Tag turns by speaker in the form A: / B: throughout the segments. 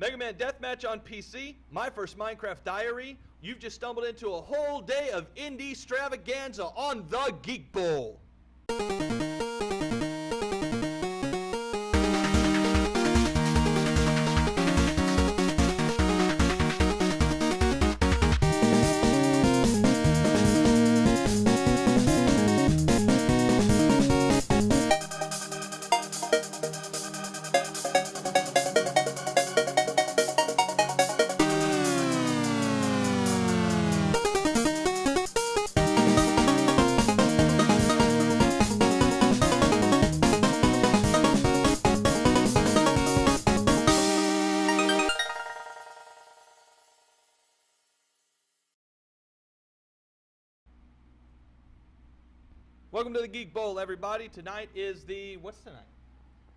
A: Megaman Deathmatch on PC, my first Minecraft diary. You've just stumbled into a whole day of Indiextravaganza on the Geek Bowl. Welcome to the Geek Bowl, everybody. Tonight is the, what's tonight?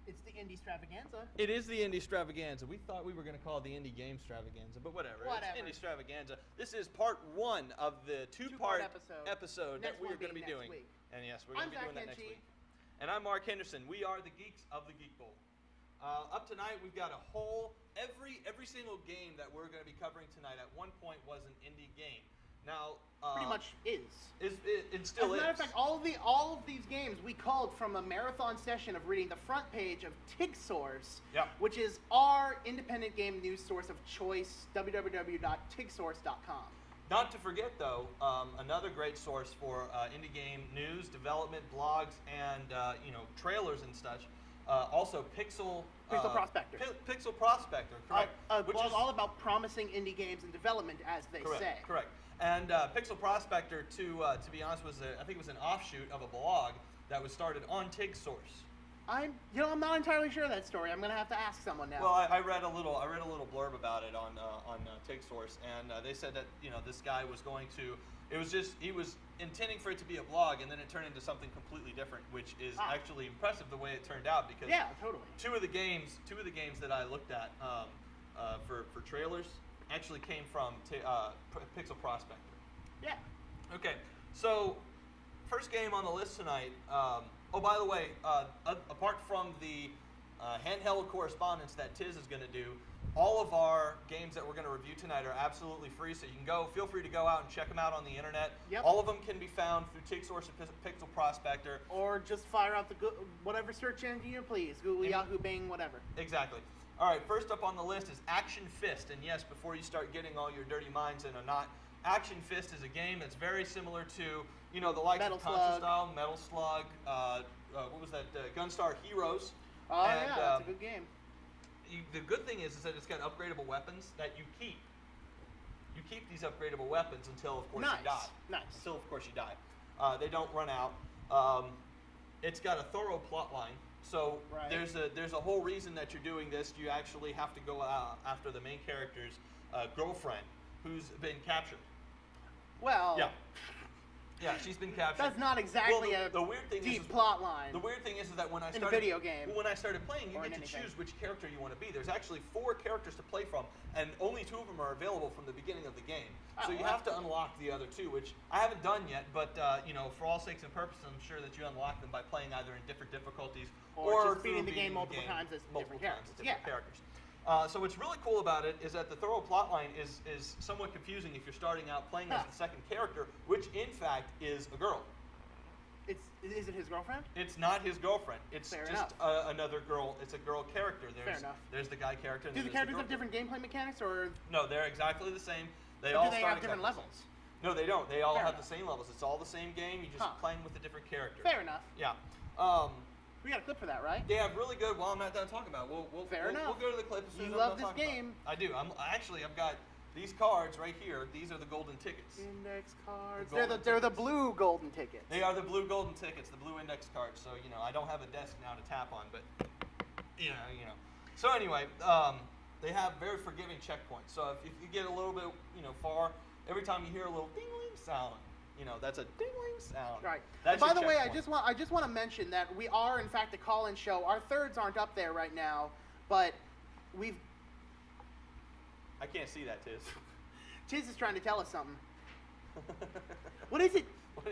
B: It's the Indiextravaganza.
A: It is the Indiextravaganza. We thought we were going to call it the Indie Game Extravaganza, but whatever. It's Indiextravaganza. This is part one of the two-part episode that we are going to be doing.
B: Week.
A: And yes, we're going to be doing that next week. And I'm Mark Henderson. We are the Geeks of the Geek Bowl. Up tonight, we've got a whole, every single game that we're going to be covering tonight at one point was an indie game. Now,
B: pretty much is.
A: It still is.
B: As a matter of fact, all of these games we called from a marathon session of reading the front page of TigSource, which is our independent game news source of choice, www.tigsource.com.
A: Not to forget, though, another great source for indie game news, development, blogs, and trailers and such. Also, Pixel
B: Prospector.
A: Pixel Prospector, correct?
B: Which is all about promising indie games in development, as they say.
A: Correct. And Pixel Prospector, to be honest, I think it was an offshoot of a blog that was started on TigSource.
B: I'm not entirely sure of that story. I'm gonna have to ask someone now.
A: Well, I read a little blurb about it on TigSource, and they said that this guy was going to. He was intending for it to be a blog, and then it turned into something completely different, which is actually impressive the way it turned out, because
B: totally.
A: Two of the games that I looked at for trailers actually came from Pixel Prospector.
B: Yeah.
A: Okay, so first game on the list tonight. Oh, by the way, apart from the handheld correspondence that Tiz is going to do, all of our games that we're going to review tonight are absolutely free, so you can feel free to go out and check them out on the internet.
B: Yep.
A: All of them can be found through TigSource or Pixel Prospector.
B: Or just fire out whatever search engine you please, Google, Yahoo, Bing, whatever.
A: Exactly. All right, first up on the list is Action Fist, and yes, before you start getting all your dirty minds in a knot, Action Fist is a game that's very similar to, the likes
B: Metal
A: of Contra
B: Slug.
A: Style, Metal Slug, what was that, Gunstar Heroes.
B: Oh, yeah, that's a good game.
A: The good thing is that it's got upgradable weapons that you keep. You keep these upgradable weapons until, of course, you die.
B: Nice.
A: Until, of course, you die. They don't run out. It's got a thorough plot line. So there's a whole reason that you're doing this. You actually have to go after the main character's girlfriend, who's been captured.
B: Well,
A: yeah, she's been captured.
B: That's not exactly
A: the weird thing
B: deep plot line.
A: The weird thing is that when I started
B: in a video game,
A: when I started playing, you get to choose which character you want to be. There's actually 4 characters to play from, and only 2 of them are available from the beginning of the game. So you have to unlock the other 2, which I haven't done yet. But for all sakes and purposes, I'm sure that you unlock them by playing either in different difficulties
B: or just beating the game multiple times as different characters.
A: So what's really cool about it is that the thorough plot line is somewhat confusing if you're starting out playing as the second character, which in fact is a girl.
B: Is it his girlfriend?
A: It's not his girlfriend. It's
B: Fair
A: just another girl. It's a girl character.
B: Fair enough.
A: There's the guy character.
B: Do the characters have different gameplay mechanics, or
A: no? They're exactly the same.
B: Do they have different levels?
A: No, they don't. They all have the same levels. It's all the same game. You're just playing with a different character.
B: Fair enough.
A: Yeah.
B: We got a clip for that, right?
A: Yeah, really good. Well, I'm not done talking about it. We'll go to the clip as soon as I'm
B: love
A: done
B: this game.
A: I do. I've got these cards right here. These are the golden tickets.
B: Index cards. They're the blue golden tickets.
A: They are the blue golden tickets, the blue index cards. So, I don't have a desk now to tap on, but, So anyway, they have very forgiving checkpoints. So if you get a little bit, far, every time you hear a little ding-ling sound, that's a ding-ling sound.
B: Right.
A: That's
B: By the way, I just want to mention that we are, in fact, a call-in show. Our thirds aren't up there right now, but we've...
A: I can't see that, Tiz.
B: Tiz is trying to tell us something. What is it?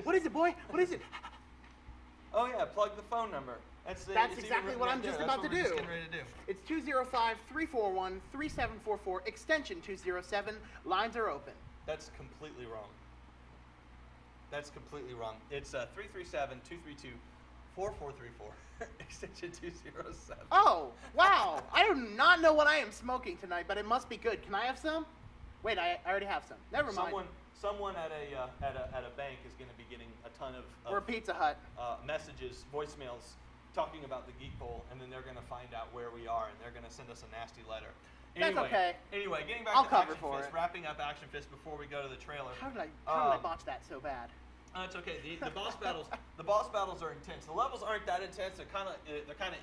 B: What is it, boy? What is it?
A: Oh yeah, plug the phone number. That's
B: exactly what I'm just about to do.
A: Just getting ready to do.
B: It's 205-341-3744, extension 207. Lines are open.
A: That's completely wrong. That's completely wrong. It's 337-232-4434, extension 207.
B: Oh, wow. I do not know what I am smoking tonight, but it must be good. Can I have some? Wait, I already have some. Never mind.
A: Someone at a bank is going to be getting a ton of
B: or Pizza Hut
A: messages, voicemails, talking about the Geek Bowl, and then they're going to find out where we are, and they're going to send us a nasty letter. Anyway,
B: that's okay.
A: Anyway, getting back
B: I'll
A: to
B: cover
A: Action
B: for
A: Fist,
B: it.
A: wrapping up Action Fist before we go to the trailer.
B: How did I botch that so bad?
A: It's okay. The boss battles are intense. The levels aren't that intense. They're kind of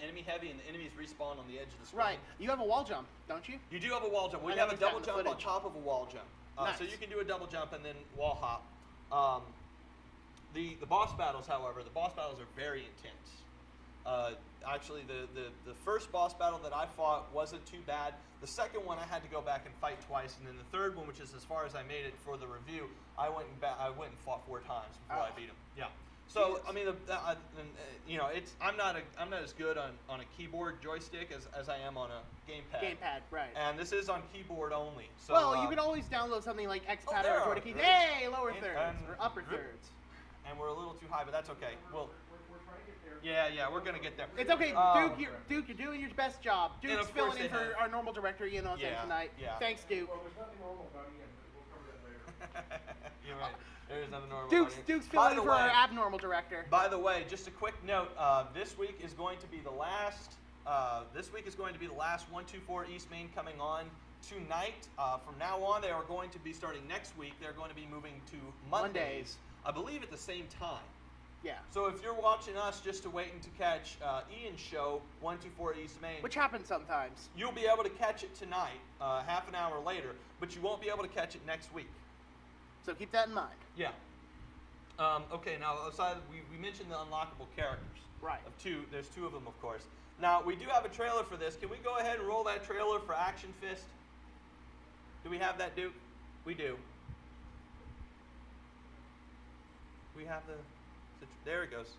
A: enemy heavy, and the enemies respawn on the edge of the screen.
B: Right. You have a wall jump, don't you?
A: You do have a wall jump. We have a double jump on top of a wall jump.
B: Nice.
A: So you can do a double jump and then wall hop. The boss battles, however, are very intense. Actually, the first boss battle that I fought wasn't too bad. The second one I had to go back and fight twice, and then the third one, which is as far as I made it for the review, I went and fought 4 times before I beat him. Yeah. So Jesus. I mean, I'm not as good on a keyboard joystick as I am on a gamepad.
B: Gamepad, right.
A: And this is on keyboard only. So
B: well, you can always download something like XPad or Joy keys. Hey, lower thirds or upper thirds.
A: And we're a little too high, but that's okay.
C: We're trying to get there.
A: Yeah, we're gonna get there.
B: It's okay, Duke. You're doing your best job. Duke's filling in for our normal director, Ian Ozan tonight.
A: Yeah.
B: Thanks, Duke.
C: Well, there's nothing normal about Ian, but we'll cover that later.
A: You're right. There is nothing normal.
B: Duke's filling in for our abnormal director.
A: By the way, just a quick note. This week is going to be the last. 124 East Main coming on tonight. From now on, they are going to be starting next week. They're going to be moving to Mondays. I believe at the same time.
B: Yeah.
A: So if you're watching us just to waiting to catch Ian's show, 124 East Main,
B: which happens sometimes,
A: you'll be able to catch it tonight, half an hour later, but you won't be able to catch it next week.
B: So keep that in mind.
A: Yeah. Okay. Now, aside, we mentioned the unlockable characters.
B: Right.
A: There's 2 of them, of course. Now we do have a trailer for this. Can we go ahead and roll that trailer for Action Fist? Do we have that, Duke? We do. We have there it goes.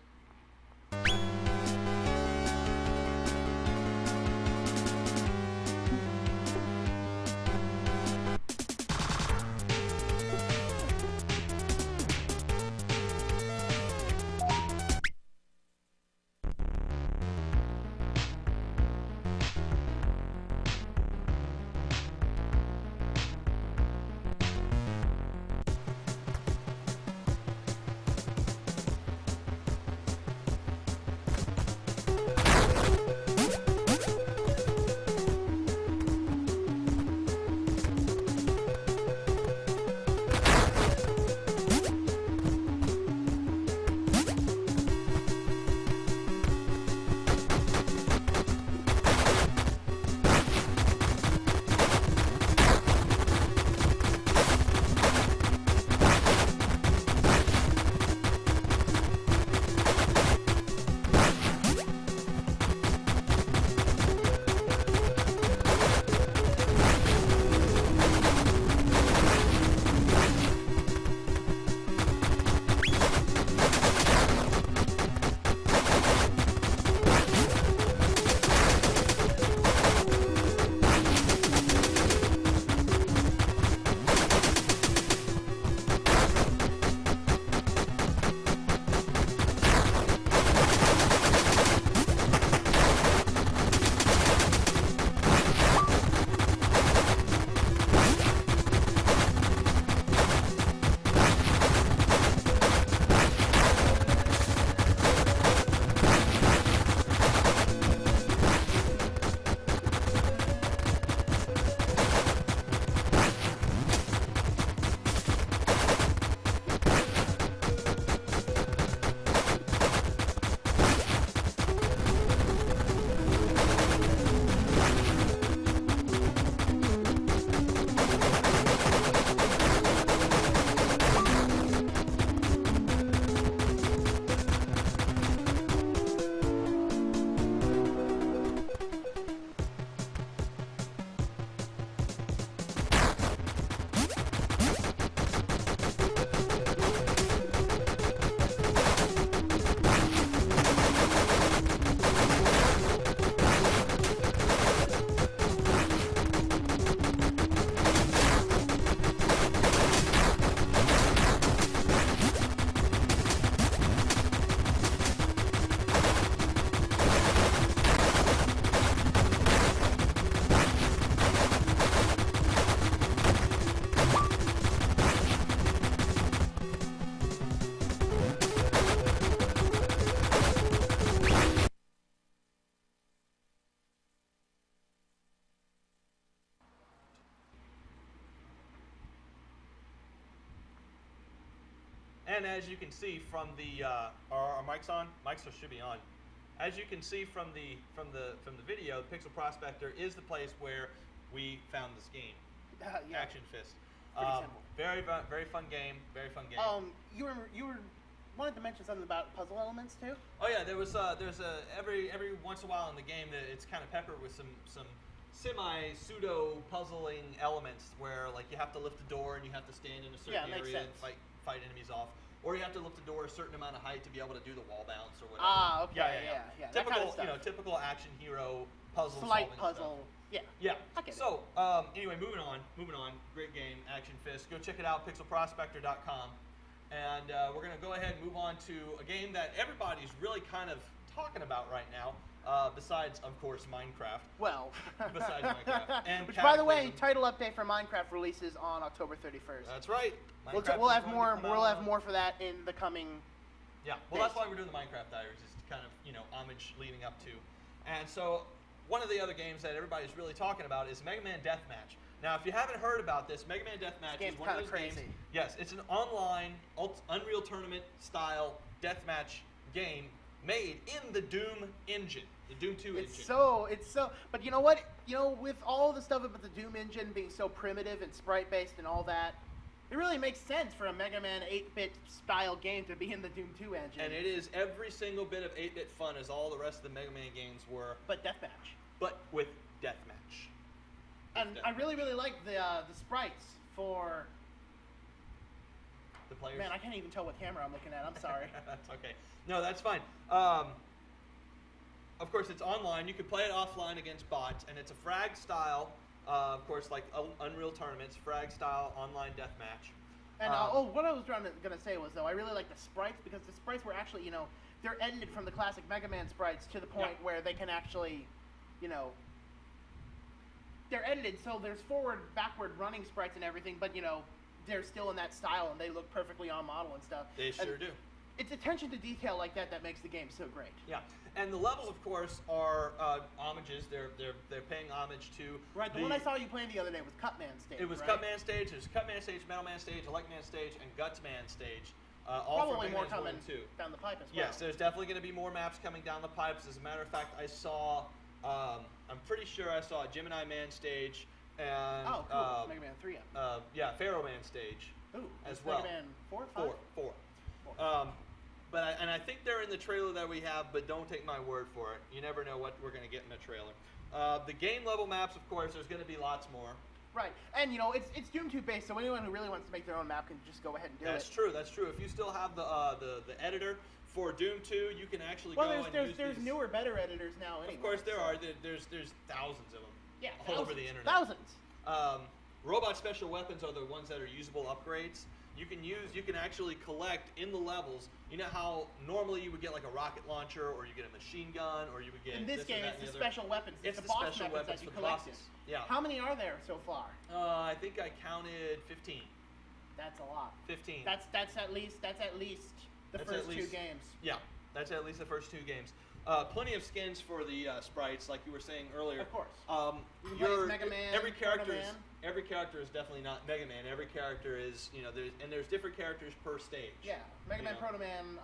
A: And as you can see from the, are our mics on? Mics should be on. As you can see from the video, Pixel Prospector is the place where we found this game.
B: Yeah.
A: Action Fist.
B: Pretty simple.
A: Very fun game. Very fun game.
B: You were wanted to mention something about puzzle elements too.
A: Oh yeah, there's every once in a while in the game that it's kind of peppered with some semi-pseudo puzzling elements where like you have to lift a door and you have to stand in a certain area and fight enemies off, or you have to lift a door a certain amount of height to be able to do the wall bounce or whatever.
B: Ah, okay, yeah.
A: Typical,
B: that kind of stuff.
A: Typical action hero puzzle.
B: Slight
A: solving
B: puzzle.
A: Stuff.
B: Yeah.
A: Yeah. So anyway, moving on. Great game, Action Fist. Go check it out, pixelprospector.com, and we're gonna go ahead and move on to a game that everybody's really kind of talking about right now. Besides, of course, Minecraft.
B: Well,
A: besides Minecraft. And
B: which, by the way, title update for Minecraft releases on October 31st.
A: That's right.
B: We'll have more. We'll have more for that in the coming.
A: Yeah. Well, that's why we're doing the Minecraft Diaries, is to kind of homage leading up to. And so, one of the other games that everybody's really talking about is Megaman Deathmatch. Now, if you haven't heard about this, Megaman Deathmatch is one of those games. Yes, it's an online Unreal Tournament style deathmatch game made in the Doom engine, the Doom 2 engine.
B: It's so, but you know what? With all the stuff about the Doom engine being so primitive and sprite-based and all that, it really makes sense for a Mega Man 8-bit style game to be in the Doom 2 engine.
A: And it is every single bit of 8-bit fun as all the rest of the Mega Man games were.
B: But deathmatch.
A: But with deathmatch.
B: And I really, really like the sprites for...
A: The players?
B: Man, I can't even tell what camera I'm looking at. I'm sorry.
A: That's okay. No, that's fine. Of course, it's online. You can play it offline against bots, and it's a frag style, of course, like Unreal Tournaments, frag style online deathmatch.
B: And what I was going to say was, though, I really like the sprites, because the sprites were actually, they're edited from the classic Mega Man sprites to the point where they can actually, they're edited so there's forward, backward running sprites and everything, but, they're still in that style and they look perfectly on model and stuff.
A: They sure do.
B: It's attention to detail like that makes the game so great.
A: Yeah, and the levels, of course, are homages. They're paying homage to.
B: Right. The one I saw you playing the other day was Cutman stage.
A: It was
B: right?
A: Cutman stage. There's Cutman stage, Metal Man stage, Elect Man stage, and Guts Man stage. All
B: Probably
A: for
B: more
A: Mega Man
B: coming
A: 2.
B: Down the pipe as well.
A: Yes, there's definitely going to be more maps coming down the pipes. As a matter of fact, I saw. I'm pretty sure I saw Gemini Man stage and.
B: Oh, cool. Mega Man 3.
A: Yeah, Pharaoh Man stage.
B: Ooh,
A: as well.
B: Mega Man 4, 5?
A: 4. But I think they're in the trailer that we have, but don't take my word for it. You never know what we're going to get in the trailer. The game level maps, of course, there's going to be lots more.
B: Right, and it's Doom 2 based, so anyone who really wants to make their own map can just go ahead and do it.
A: That's true. That's true. If you still have the editor for Doom 2, you can actually go and use
B: there's newer, better editors now. Anyway,
A: of course, there are. There's thousands of them.
B: Yeah,
A: all over the internet.
B: Thousands.
A: Robot special weapons are the ones that are usable upgrades. You can actually collect in the levels. You know how normally you would get like a rocket launcher, or you get a machine gun, or you would get.
B: In this game, it's the special weapons.
A: It's the
B: boss
A: special weapons
B: that you
A: for the
B: collected.
A: bosses. Yeah.
B: How many are there so far?
A: I think I counted 15.
B: That's a lot.
A: 15.
B: That's at least the first 2 games.
A: Yeah, that's at least the first 2 games. Plenty of skins for the sprites, like you were saying earlier.
B: Of course.
A: You can play
B: Mega Man,
A: every character is definitely not Mega Man. Every character is, there's different characters per stage.
B: Yeah, Mega Man, Proto Man,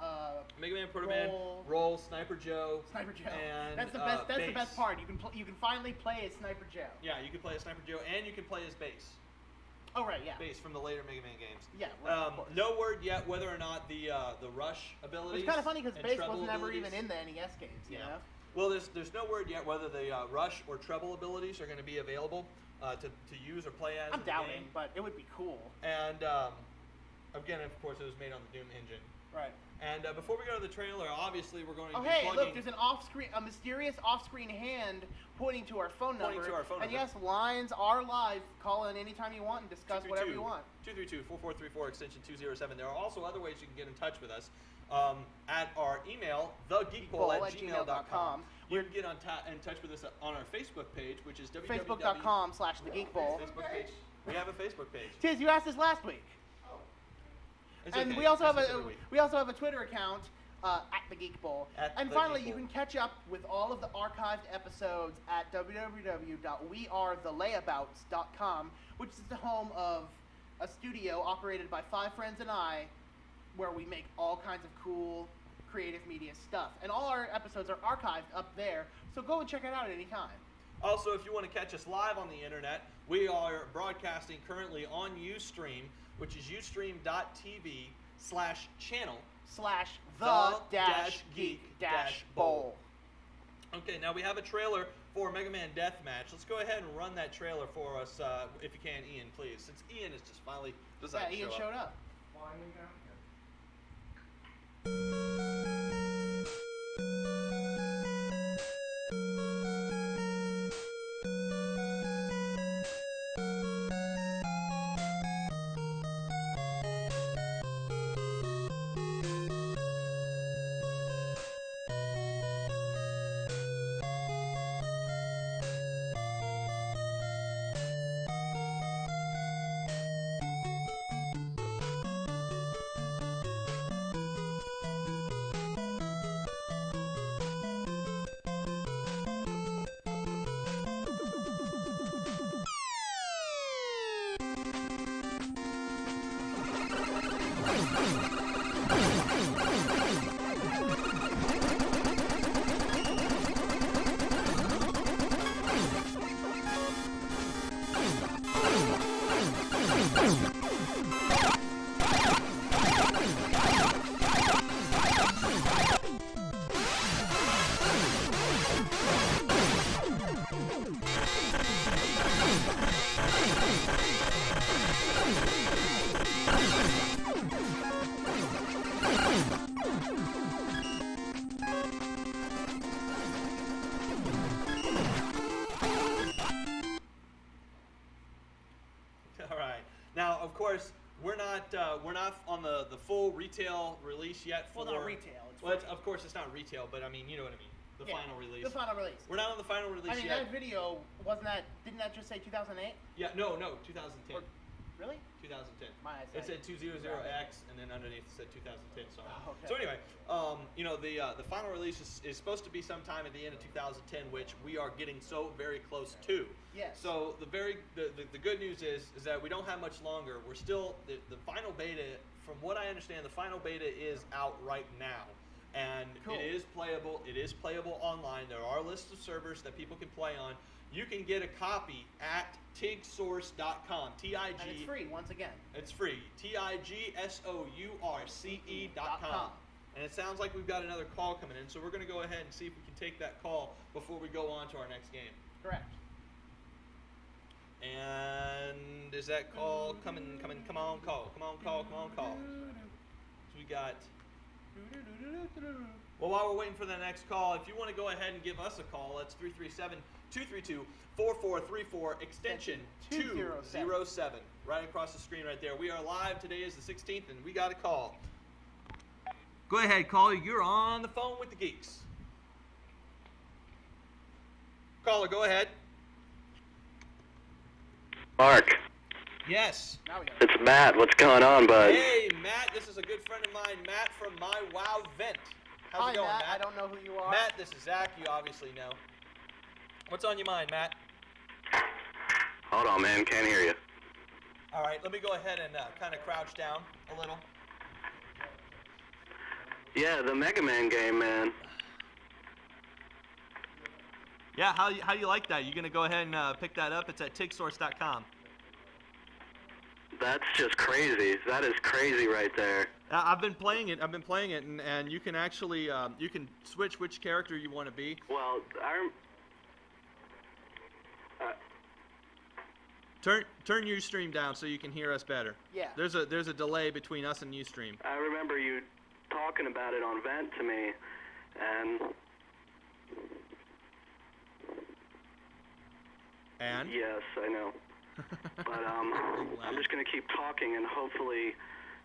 A: Mega Man, Proto Man, Roll, Sniper Joe.
B: And
A: that's
B: the best. That's
A: Base.
B: the best part. You can finally play as Sniper Joe.
A: Yeah, you can play as Sniper Joe, and you can play as Base.
B: Oh right, yeah.
A: Base from the later Mega Man games.
B: Yeah. Right,
A: no word yet whether or not the rush abilities.
B: It's kind of funny because Base was never
A: abilities.
B: even in the NES games. You know?
A: Well, there's no word yet whether the rush or treble abilities are going to be available to use or play as.
B: I'm doubting, but it would be cool.
A: And again, of course, it was made on the Doom engine.
B: Right.
A: And before we go to the trailer, obviously we're going to be
B: hey,
A: plugging...
B: look, there's a mysterious off-screen hand pointing to our phone number. And yes, lines are live. Call in anytime you want and discuss whatever you want.
A: 232-4434, extension 207. There are also other ways you can get in touch with us. At our email, thegeekbowl@gmail.com. You can get in touch with us on our Facebook page, which is
B: facebook.com/thegeekbowl.
A: Facebook page. We have a Facebook page.
B: Tiz, you asked this last week. And
A: okay.
B: we also have a Twitter account at the Geek Bowl. And finally, you can catch up with all of the archived episodes at www.wearethelayabouts.com, which is the home of a studio operated by 5 friends and I where we make all kinds of cool creative media stuff. And all our episodes are archived up there, so go and check it out at any time.
A: Also, if you want to catch us live on the internet, we are broadcasting currently on Ustream, which is ustream.tv/channel/the-geek-bowl. Okay, now we have a trailer for Megaman Deathmatch. Let's go ahead and run that trailer for us, if you can, Ian, please. Since Ian is just finally decided to
B: Ian showed up.
C: Finally down here.
A: Now, of course, we're not on the full retail release yet.
B: Well, not retail.
A: Of course, it's not retail, but I mean, you know what I mean. The final release.
B: The final release.
A: We're not on the final release yet.
B: I mean, that video didn't that just say 2008?
A: Yeah, no, 2010.
B: Really?
A: 2010.
B: My eyesight.
A: It said 200X, and then underneath it said 2010. Sorry.
B: Oh, okay.
A: So anyway, the final release is supposed to be sometime at the end of 2010, which we are getting so very close to.
B: Yes.
A: So the good news is that we don't have much longer. We're still the final beta. From what I understand, the final beta is out right now. And
B: cool.
A: It is playable. It is playable online. There are lists of servers that people can play on. You can get a copy at tigsource.com.
B: And it's free, once again.
A: It's free. TIGSOURCE.com. And it sounds like we've got another call coming in, so we're going to go ahead and see if we can take that call before we go on to our next game.
B: Correct.
A: And is that call coming? Come on, call. Come on, call. So we got... Well, while we're waiting for the next call, if you want to go ahead and give us a call, it's 337-232-4434, extension 207, right across the screen right there. We are live. Today is the 16th, and we got a call. Go ahead, caller. You're on the phone with the Geeks. Caller, go ahead.
D: Mark.
A: Yes.
D: It's Matt. What's going on, bud?
A: Hey, Matt. This is a good friend of mine, Matt from My WoW Vent. How's it going, Matt?
B: I don't know who you are.
A: Matt, this is Zach. You obviously know. What's on your mind, Matt?
D: Hold on, man. Can't hear you.
A: All right. Let me go ahead and kind of crouch down a little.
D: Yeah, the Megaman game, man.
A: Yeah, how do you like that? You gonna go ahead and pick that up? It's at tigsource.com.
D: That's just crazy. That is crazy right there.
A: I've been playing it, and you can actually you can switch which character you want to be.
D: Well,
A: Turn Ustream down so you can hear us better.
B: Yeah.
A: There's a delay between us and Ustream.
D: I remember you talking about it on Vent to me,
A: and
D: yes, I know. But I'm just gonna keep talking, and hopefully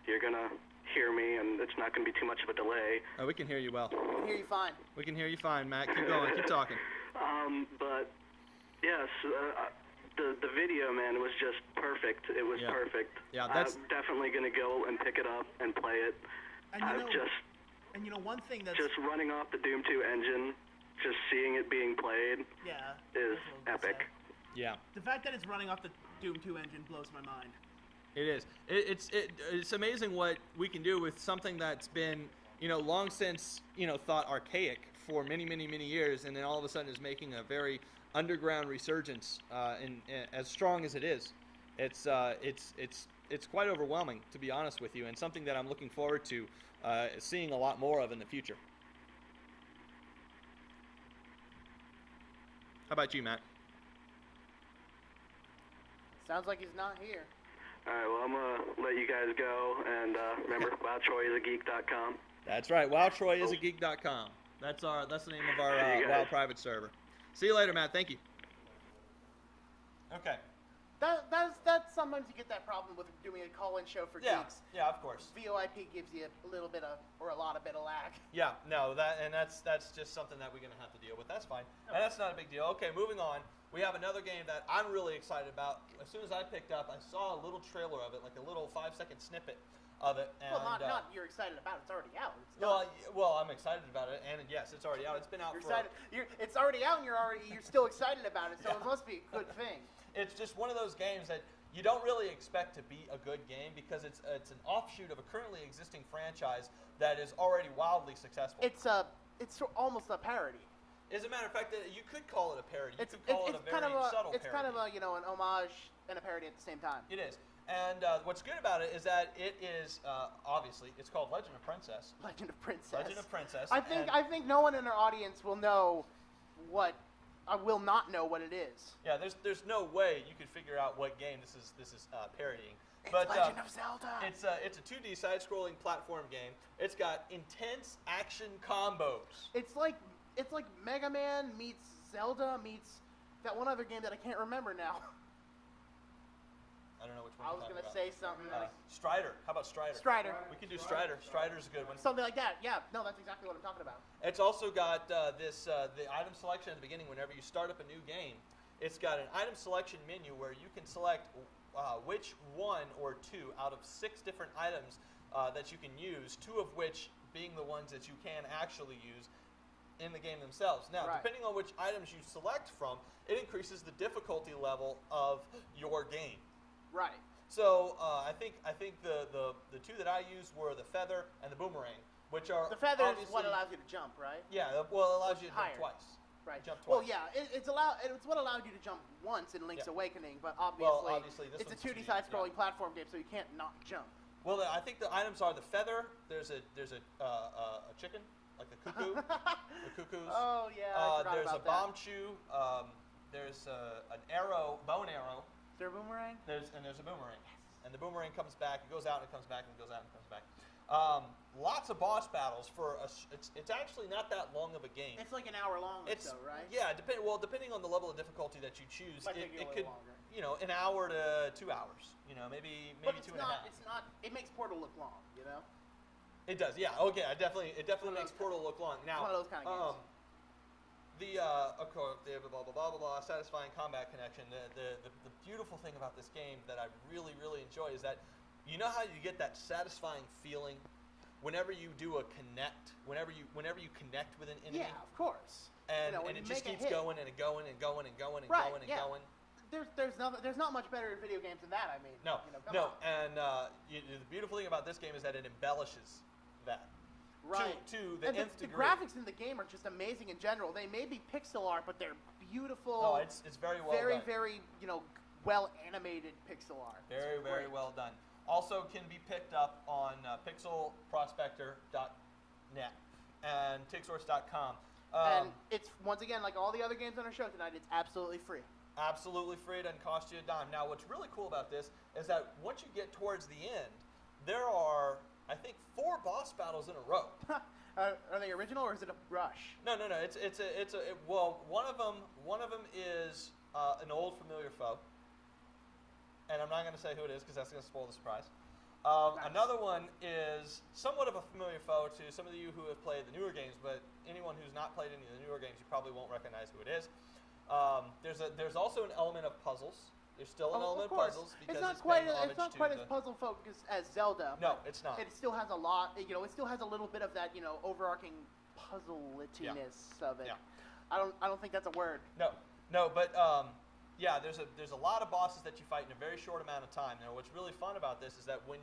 D: you're gonna hear me, and it's not gonna be too much of a delay.
A: Oh, we can hear you well.
B: We can hear you fine.
A: We can hear you fine, Matt. Keep going. Keep talking.
D: But yes, the video, man, was just perfect. It was perfect.
A: Yeah,
D: I'm definitely gonna go and pick it up and play it.
B: And one thing that's
D: just running off the Doom 2 engine, just seeing it being played, is epic.
A: Yeah.
B: The fact that it's running off the Doom 2 engine blows my mind.
A: It is. It's amazing what we can do with something that's been, long since, thought archaic for many, many, many years, and then all of a sudden is making a very underground resurgence, in as strong as it is. It's quite overwhelming, to be honest with you, and something that I'm looking forward to seeing a lot more of in the future. How about you, Matt?
B: Sounds like he's not here.
D: All right, well, I'm going to let you guys go, and remember, WowTroyIsAGeek.com.
A: That's right, WowTroyIsAGeek.com. That's the name of our WoW private server. See you later, Matt. Thank you. Okay.
B: That's sometimes you get that problem with doing a call-in show for geeks.
A: Yeah, of course.
B: VoIP gives you a little bit of, or a lot of lag.
A: Yeah, no, that's just something that we're gonna have to deal with. That's fine, and that's not a big deal. Okay, moving on. We have another game that I'm really excited about. As soon as I picked up, I saw a little trailer of it, like a little 5-second snippet of it. And,
B: well, not you're excited about it. It's already out.
A: Well, I'm excited about it, and yes, it's already out. It's been out
B: it's already out, and you're still excited about it. So it must be a good thing.
A: It's just one of those games that you don't really expect to be a good game because it's an offshoot of a currently existing franchise that is already wildly successful.
B: It's almost a parody.
A: As a matter of fact, you could call it a parody. You could
B: it's
A: call it a very subtle parody.
B: It's kind of a an homage and a parody at the same time.
A: It is. And what's good about it is that it is obviously it's called Legend of Princess.
B: Legend of Princess.
A: Legend of Princess.
B: I think no one in our audience will know what. I will not know what it is.
A: Yeah, there's no way you could figure out what game this is parodying.
B: It's Legend of Zelda.
A: It's a 2D side-scrolling platform game. It's got intense action combos.
B: It's like Megaman meets Zelda meets that one other game that I can't remember now.
A: I don't know which one.
B: I was gonna say something.
A: Strider. How about Strider?
B: Strider.
A: We can do Strider. Strider's a good one.
B: Something like that. Yeah. No, that's exactly what I'm talking about.
A: It's also got the item selection at the beginning. Whenever you start up a new game, it's got an item selection menu where you can select which one or two out of 6 different items that you can use. 2 of which being the ones that you can actually use in the game themselves. Now, depending on which items you select from, it increases the difficulty level of your game.
B: Right.
A: So I think the 2 that I used were the feather and the boomerang, which are
B: the feather is what allows you to jump, right?
A: Yeah. Well, it allows you to jump twice.
B: Right.
A: Jump
B: Well,
A: twice.
B: yeah. It's what allowed you to jump once in Link's Awakening, but obviously
A: this
B: it's a 2D side-scrolling platform game, so you can't not jump.
A: Well, I think the items are the feather. There's a chicken, like a cuckoo. The cuckoos.
B: Oh yeah.
A: There's a bomb chew. There's an arrow, bow and arrow.
B: Is there a boomerang?
A: There's a boomerang. Yes. And the boomerang comes back, it goes out and it comes back and it goes out and it comes back. Lots of boss battles it's actually not that long of a game.
B: It's like an hour long or so, right?
A: Yeah, depending on the level of difficulty that you choose, it could
B: longer.
A: An hour to 2 hours. Maybe
B: but
A: 2 and a half.
B: It's not. It makes Portal look long.
A: It does. Yeah. Okay. It definitely makes Portal look long. Now,
B: one of those kind of games.
A: Of course, the blah blah blah blah blah satisfying combat connection. The beautiful thing about this game that I really enjoy is that how you get that satisfying feeling whenever you do a connect, whenever you connect with an enemy.
B: Yeah, of course.
A: And it just keeps going and going and going and going and
B: right,
A: going and
B: yeah.
A: going.
B: There's not much better in video games than that. I mean,
A: no.
B: On.
A: And the beautiful thing about this game is that it embellishes that.
B: Right.
A: To the nth degree.
B: The graphics in the game are just amazing in general. They may be pixel art, but they're beautiful.
A: Oh, it's very well done.
B: Very well animated pixel art.
A: Very well done. Also can be picked up on pixelprospector.net and tigsource.com.
B: And it's, once again, like all the other games on our show tonight, it's absolutely free.
A: Absolutely free. It doesn't cost you a dime. Now, what's really cool about this is that once you get towards the end, there are, I think, 4 boss battles in a row.
B: Are they original or is it a rush?
A: No. Well, one of them is an old familiar foe, and I'm not going to say who it is because that's going to spoil the surprise. Nice. Another one is somewhat of a familiar foe to some of you who have played the newer games, but anyone who's not played any of the newer games, you probably won't recognize who it is. There's also an element of puzzles. There's still an element of puzzles because
B: it's not quite as puzzle focused as Zelda.
A: No, it's not.
B: It still has a lot. It still has a little bit of that overarching puzzle-itiness of it.
A: Yeah.
B: I don't think that's a word.
A: No, but Yeah, there's a lot of bosses that you fight in a very short amount of time. Now, what's really fun about this is that when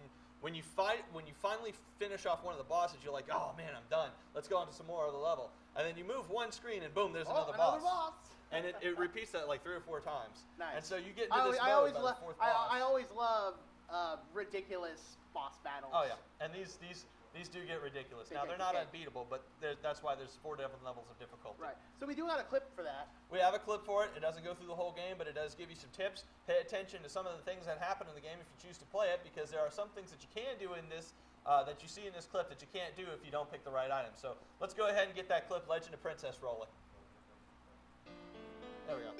A: you finally finish off one of the bosses, you're like, oh man, I'm done. Let's go on to some more of the level. And then you move one screen, and boom, there's another boss. And it repeats that like 3 or 4 times.
B: Nice.
A: And so you get into this mode by the 4th boss.
B: I always love ridiculous boss battles.
A: Oh yeah, and these do get ridiculous. Now they're not unbeatable, but that's why there's 4 different levels of difficulty.
B: Right. So we do have a clip for that.
A: We have a clip for it. It doesn't go through the whole game, but it does give you some tips. Pay attention to some of the things that happen in the game if you choose to play it, because there are some things that you can do in this that you see in this clip that you can't do if you don't pick the right item. So let's go ahead and get that clip, Legend of Princess, rolling. There we go.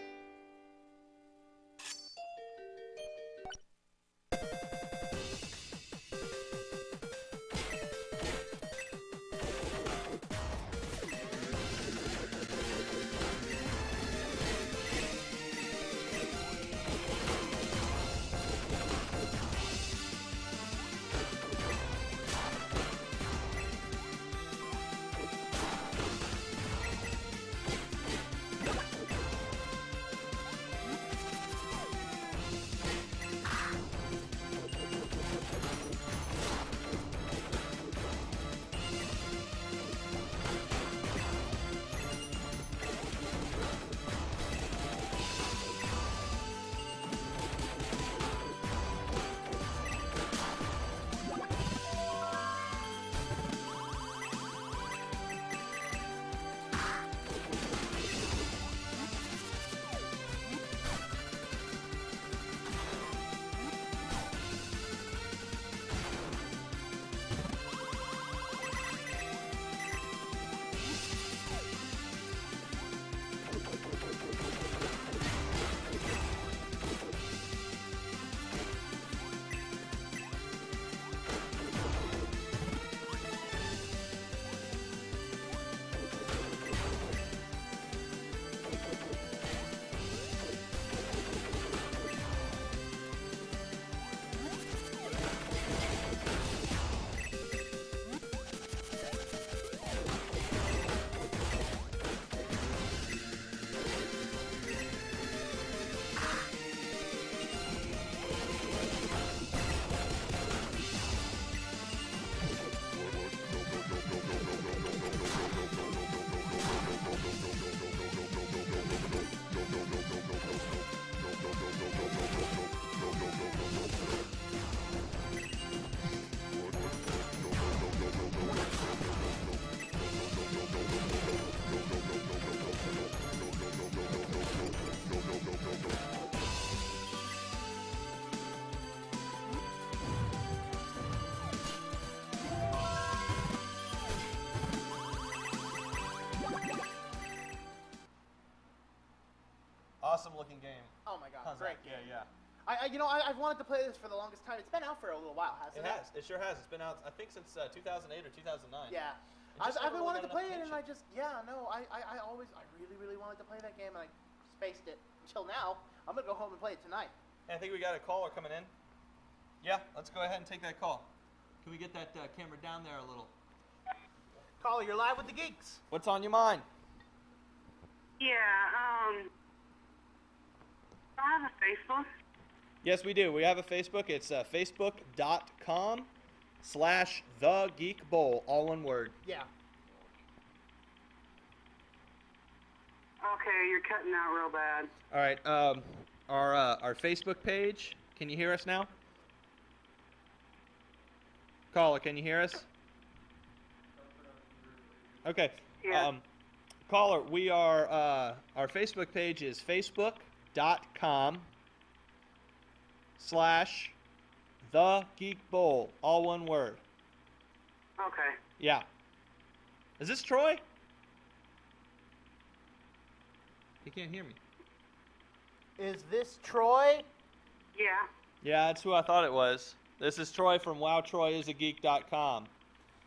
A: Awesome looking game.
B: Oh my god,
A: How's
B: great
A: that?
B: game.
A: Yeah.
B: I've wanted to play this for the longest time. It's been out for a little while, hasn't it?
A: It has. It sure has. It's been out, I think, since 2008 or 2009.
B: Yeah. I've been wanting to play it, and I really wanted to play that game, and I spaced it until now. I'm gonna go home and play it tonight.
A: And I think we got a caller coming in. Yeah, let's go ahead and take that call. Can we get that camera down there a little?
B: Caller, you're live with the Geeks.
A: What's on your mind?
E: Yeah, I have a Facebook.
A: Yes, we do. We have a Facebook. It's facebook.com/thegeekbowl, all one word.
B: Yeah.
E: Okay, you're cutting out real bad.
A: All right. Our Facebook page. Can you hear us now? Caller, can you hear us? Okay.
E: Yeah.
A: Caller, we are our Facebook page is facebook.com/thegeekbowl, all one word.
E: Okay.
A: Yeah. Is this Troy? He can't hear me.
B: Is this Troy?
E: Yeah.
A: Yeah, that's who I thought it was. This is Troy from wowtroyisageek.com.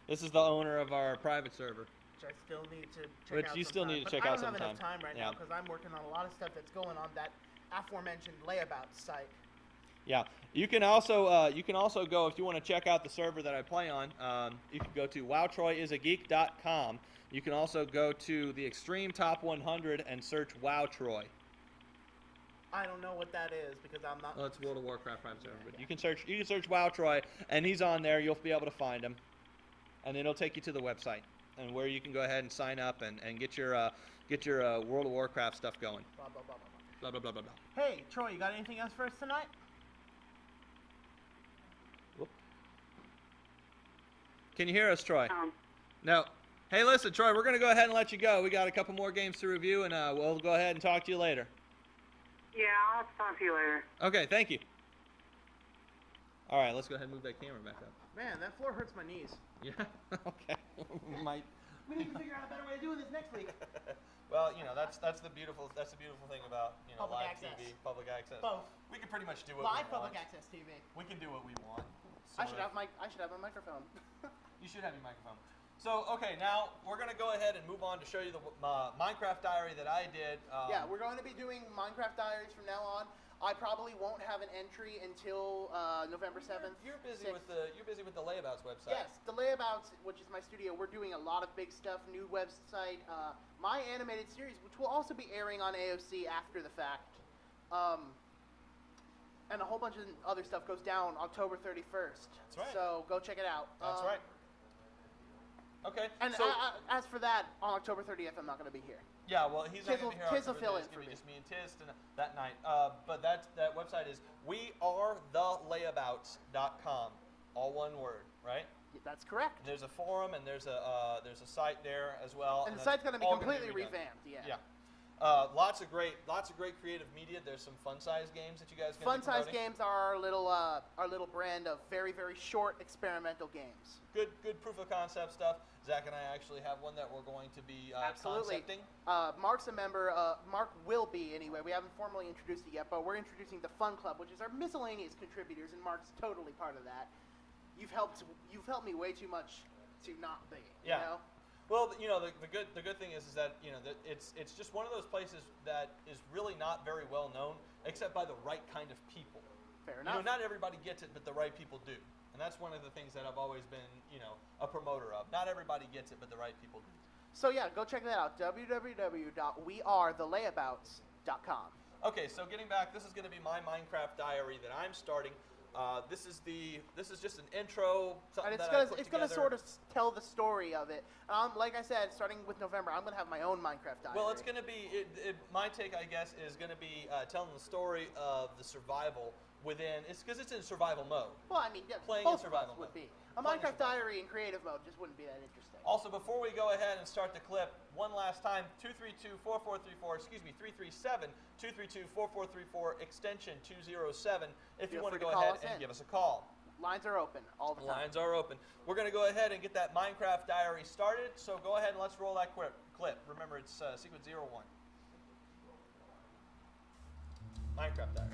A: This is the owner of our private server.
B: Which I still need to check
A: Which
B: out
A: you still
B: sometime.
A: need to check out sometime.
B: I don't have enough time right
A: Yeah.
B: now because I'm working on a lot of stuff that's going on that aforementioned layabout site.
A: Yeah, you can also go if you want to check out the server that I play on. You can go to wowtroyisageek.com. You can also go to the Extreme Top 100 and search WowTroy.
B: I don't know what that is because I'm not.
A: Oh, it's World of Warcraft Prime server. But you can search WoW Troy, and he's on there. You'll be able to find him, and it'll take you to the website, and where you can go ahead and sign up and get your World of Warcraft stuff going.
B: Blah, blah, blah, blah,
A: Blah blah blah blah blah.
B: blah. Hey, Troy, you got anything else for us tonight?
A: Whoop. Can you hear us, Troy?
E: Um,
A: No. Hey, listen, Troy, we're going to go ahead and let you go. We got a couple more games to review, and we'll go ahead and talk to you later.
E: yeah, I'll talk to you later.
A: Okay, thank you. All right, let's go ahead and move that camera back up.
B: Man, that floor hurts my knees.
A: Yeah? Okay. Might.
B: We need to figure out a better way of doing this next week.
A: Well, you know, that's the beautiful thing about, you know,
B: Public
A: live
B: access.
A: TV, public access.
B: Both.
A: We can pretty much do what
B: Live
A: we want.
B: public access TV.
A: We can do what we want.
B: I should
A: sort of.
B: have a microphone.
A: You should have your microphone. So, okay, now we're going to go ahead and move on to show you the Minecraft diary that I did.
B: Yeah, we're going to be doing Minecraft diaries from now on. I probably won't have an entry until November 7th.
A: You're busy
B: 6th.
A: with the Layabouts website.
B: Yes, the Layabouts, which is my studio, we're doing a lot of big stuff, new website, my animated series, which will also be airing on AOC after the fact. And a whole bunch of other stuff goes down October 31st.
A: That's right.
B: So go check it out.
A: That's right. Okay.
B: And
A: so,
B: as for that, on October 30th, I'm not going to be here.
A: yeah, well, he's not going to be here.
B: Tiz will
A: October
B: fill
A: 30th.
B: in
A: It's
B: for
A: going to be
B: me.
A: just me and Tiz that night. But that website is wearethelayabouts.com. All one word, right?
B: That's correct.
A: And there's a forum and there's a site there as well.
B: And the
A: that's
B: site's going to be
A: all gonna
B: completely
A: redone.
B: revamped. Yeah.
A: Yeah. Lots of great creative media. There's some fun-sized games that you guys can
B: Fun-sized games are our little brand of very, very short experimental games.
A: Good proof of concept stuff. Zach and I actually have one that we're going to be
B: Absolutely.
A: concepting.
B: Mark's a member. Mark will be anyway. We haven't formally introduced it yet, but we're introducing the Fun Club, which is our miscellaneous contributors, and Mark's totally part of that. You've helped me way too much to not be.
A: Yeah.
B: You know?
A: Well, you know, the good thing is that, you know, that it's just one of those places that is really not very well known, except by the right kind of people.
B: Fair
A: You know,
B: enough.
A: not everybody gets it, but the right people do. And that's one of the things that I've always been, you know, a promoter of. Not everybody gets it, but the right people do.
B: So yeah, go check that out. www.wearethelayabouts.com.
A: Okay, so getting back, this is going to be my Minecraft diary that I'm starting. This is just an intro.
B: And
A: Something that I put
B: it's gonna
A: together.
B: sort of tell the story of it. Like I said, starting with November, I'm gonna have my own Minecraft diary.
A: Well, it's going to be my take, I guess, is going to be telling the story of the survival within. It's because it's in survival mode.
B: Well, I mean, yeah,
A: Playing in
B: both of
A: survival
B: us would
A: mode.
B: be. A
A: Playing in
B: Minecraft
A: survival.
B: diary in creative mode just wouldn't be that interesting.
A: Also, before we go ahead and start the clip, one last time, 232-4434, excuse me, 337-232-4434, extension 207, if you
B: Feel
A: want to
B: free
A: go
B: to call
A: ahead
B: us
A: and
B: in.
A: give us a call.
B: Lines are open all the time.
A: Lines are open. We're going to go ahead and get that Minecraft diary started, so go ahead and let's roll that clip. Remember, it's sequence 01. Minecraft diary.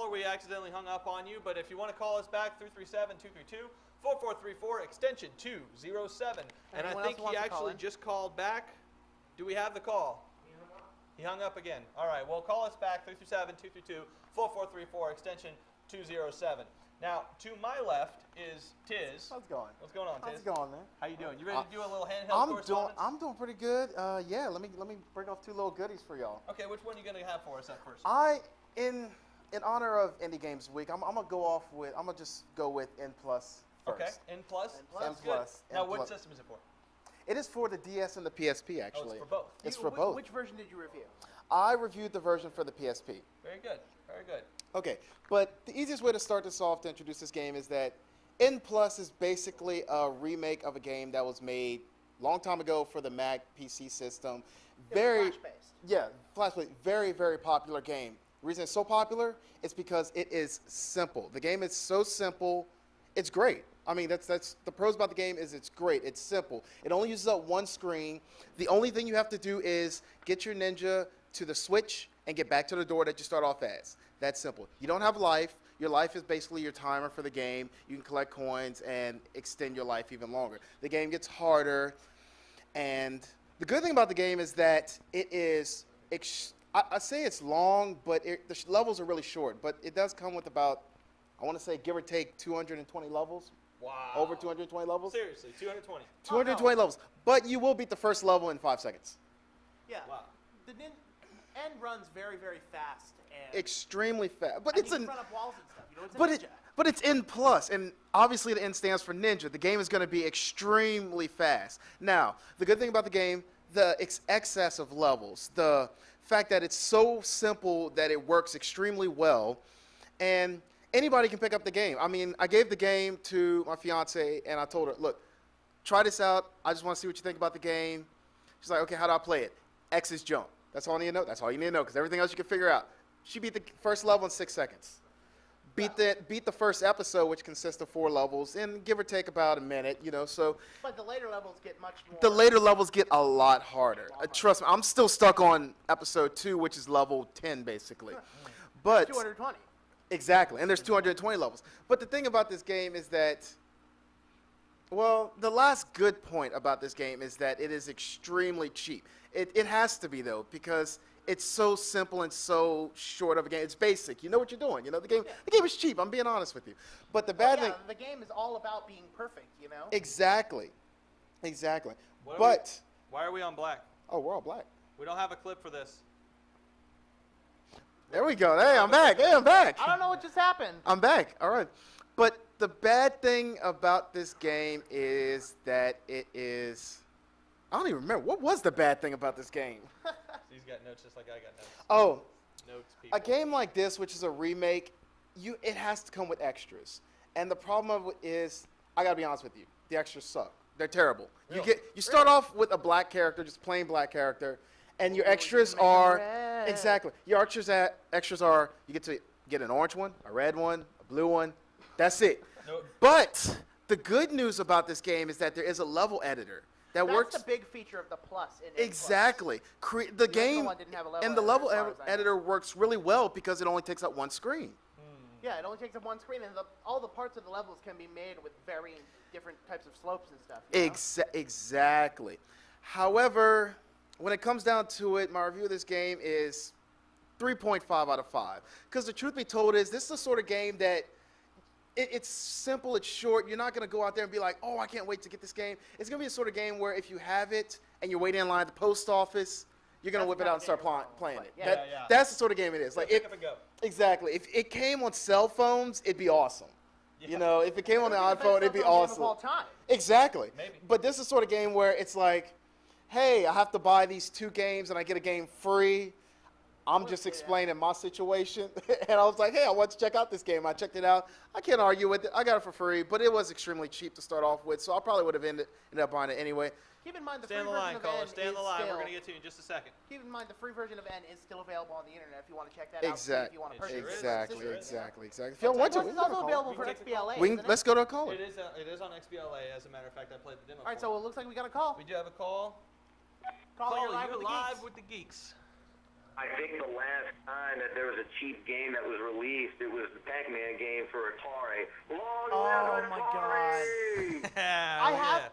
A: caller. We accidentally hung up on you, but if you want to call us back, 337-232-4434, extension 207. And I think he actually just called back. Do we have the call? He hung up again. All right, well, call us back, 337-232-4434, extension 207. Now, to my left is Tiz.
F: How's it going?
A: What's going on, Tiz?
F: How's it going, man?
A: How you doing? You ready to do a little handheld correspondence?
F: I'm doing pretty good. Yeah, let me bring off two little goodies for y'all.
A: Okay, which one are you gonna have for us at first?
F: In honor of Indie Games Week, I'm gonna just go with N Plus first.
A: Okay, N Plus. Sounds
F: N Plus.
A: Now, what system is it for?
F: It is for the DS and the PSP, actually.
A: Oh, it's for both.
F: It's for both.
B: Which version did you review?
F: I reviewed the version for the PSP.
A: Very good. Very good.
F: Okay, but the easiest way to start this off to introduce this game is that N Plus is basically a remake of a game that was made a long time ago for the Mac PC system.
B: Flash-based.
F: Yeah, Flash-based. Very, very popular game. The reason it's so popular is because it is simple. The game is so simple, it's great. I mean, that's the pros about the game is it's great. It's simple. It only uses up one screen. The only thing you have to do is get your ninja to the switch and get back to the door that you start off as. That's simple. You don't have life. Your life is basically your timer for the game. You can collect coins and extend your life even longer. The game gets harder, and the good thing about the game is that it is, I say it's long, but the levels are really short, but it does come with about, I want to say, give or take 220 levels.
A: Wow.
F: Over 220 levels?
A: Seriously, 220.
F: 220 levels. But you will beat the first level in 5 seconds.
B: Yeah.
A: Wow.
B: The N runs very, very fast. And
F: Extremely fast. But
B: you
F: it's
B: can run up walls and stuff. You know, it's a
F: but
B: ninja.
F: but it's N plus, and obviously the N stands for ninja. The game is going to be extremely fast. Now, the good thing about the game, the excess of levels, the fact that it's so simple that it works extremely well, and anybody can pick up the game. I mean, I gave the game to my fiance, and I told her, look, try this out. I just want to see what you think about the game. She's like, okay, how do I play it? X is jump. That's all I need to know. That's all you need to know, because everything else you can figure out. She beat the first level in 6 seconds. Beat the first episode, which consists of 4 levels, and give or take about a minute, you know. So.
B: But the later levels get much more.
F: The later levels get a lot harder. Trust me, I'm still stuck on episode 2, which is level 10, basically. But
B: 220.
F: Exactly, and there's 220 levels. But the thing about this game is that, well, the last good point about this game is that it is extremely cheap. It has to be, though, because it's so simple and so short of a game. It's basic. You know what you're doing. You know, the game is cheap. I'm being honest with you. But the bad thing.
B: The game is all about being perfect, you know?
F: Exactly. Exactly.
A: Why are we on black?
F: Oh, we're all black.
A: We don't have a clip for this.
F: There we go. Hey, I'm back. Hey, I'm back.
B: I don't know what just happened.
F: I'm back. All right. But the bad thing about this game is that it is... I don't even remember. What was the bad thing about this game?
A: He's got notes just like I got notes.
F: Oh,
A: Notes, people.
F: a game like this, which is a remake, it has to come with extras. And the problem of it is, I got to be honest with you, the extras suck. They're terrible.
A: Really?
F: You start off with a black character, just plain black character, and your extras are...
B: red.
F: Exactly. Your extras are, you get to get an orange one, a red one, a blue one. That's it.
A: Nope.
F: But the good news about this game is that there is a level editor that works.
B: That's the big feature of the Plus. In
F: Exactly. The game
B: one didn't have a level
F: and the
B: editor,
F: level
B: as far as I know.
F: editor works really well because it only takes up one screen.
B: Yeah, it only takes up one screen, and all the parts of the levels can be made with varying different types of slopes and stuff. You know?
F: Exactly. However, when it comes down to it, my review of this game is 3.5 out of 5. Because the truth be told is, this is the sort of game that it's simple, it's short. You're not going to go out there and be like, oh, I can't wait to get this game. It's going to be a sort of game where if you have it and you're waiting in line at the post office, you're going to whip it out and start playing it.
B: Yeah.
F: That's the sort of game it is. Like
A: Pick up and go.
F: Exactly. If it came on cell phones, it'd be awesome.
A: Yeah.
F: You know, if it came on the
B: It would be
F: iPhone,
B: the
F: it'd be
B: best cell phone game
F: awesome.
B: of all time.
F: Exactly.
A: Maybe.
F: But this is the sort of game where it's like, hey, I have to buy these 2 games and I get a game free. I'm just explaining my situation. And I was like, hey, I want to check out this game. I checked it out. I can't argue with it. I got it for free, but it was extremely cheap to start off with, so I probably would have ended up buying it anyway.
B: Keep in mind the
A: Stay
B: free
A: on the line,
B: version of
A: caller.
B: N
A: Stay on the
B: is
A: line.
B: still,
A: We're going to get to you in just a second.
B: Keep in mind the free version of N is still available on the internet if you want to check that out. See if you want to purchase it.
F: Exactly.
B: It's
F: If you don't want to,
B: Plus, it's also available for XBLA.
F: let's go to a caller.
A: It is on XBLA. As a matter of fact, I played the demo.
B: All right, so it looks like we got a call.
A: We do have a call.
B: Caller,
A: Caller,
B: you're live
A: you're
B: with the
A: live
B: Geeks.
A: with the Geeks.
G: I think the last time that there was a cheap game that was released, it was the Pac-Man game for Atari.
B: Oh my God!